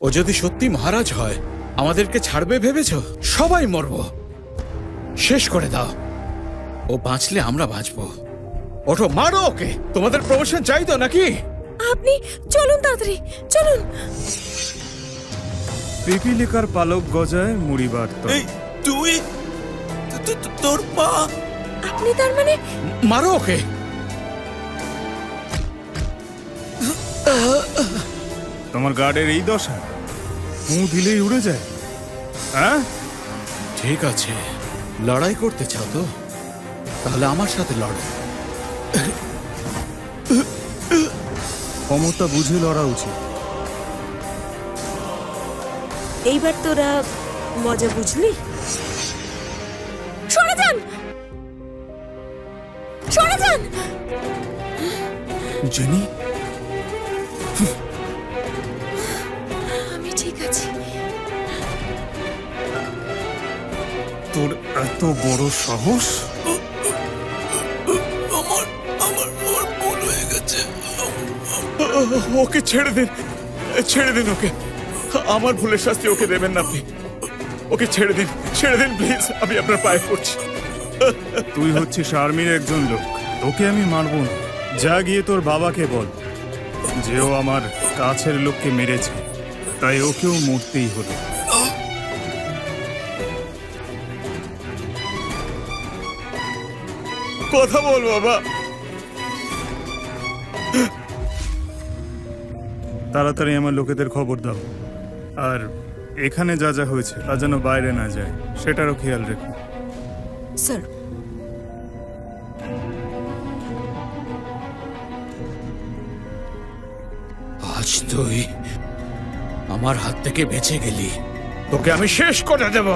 ও যদি সত্যি মহারাজ হয় আমাদেরকে ছাড়বে ভেবেছ? সবাই মরব। শেষ করে দাও। ও বাঁচলে আমরা বাঁচবো। ওঠো, মারো ওকে। তোমাদের প্রমোশন চাই তো নাকি? আপনি চলুন, তাড়াতাড়ি চলুন। পিপিলিকার পালক গজায় মুড়ি বাড়ত। এই তুই তোর পা। আপনি তার মানে? মারো ওকে। তোমার গার্ডের এই দশা, মুঁ দিলেই উড়ে যায়। হ্যাঁ, ঠিক আছে, লড়াই করতে চাও তো? তাহলে আমার সাথে লড়ো। ক্ষমতা বুঝে লড়া উচিত। এইবার তোরা মজা বুঝলি? সরে যান, সরে যান। জেনি, আমি ঠিক আছি। তোর এত বড় সাহস! আমার আমার ভুল হয়ে গেছে। ওকে ছেড়ে দিন, ছেড়ে দিন ওকে। আমার ভুলের শাস্তি ওকে দেবেন না আপনি। ওকে ছেড়ে দিন, ছেড়ে দিন প্লিজ। আমি আপনার পায়ে পড়ছি। তুই হচ্ছিস আর্মির একজন লোক, তোকে আমি মারব না। যা গিয়ে তোর বাবাকে বল যে ও আমার কাছের লোককে মেরেছে, তাই ওকেও মরতেই হলো। কথা বল বাবা। তাড়াতাড়ি আমার লোকেদের খবর দাও, আর এখানে যা যা হয়েছে তা যেন বাইরে না যায় সেটারও খেয়াল রেখো। স্যার, আজ তুই আমার হাত থেকে বেঁচে গেলি, তোকে আমি শেষ করে দেব।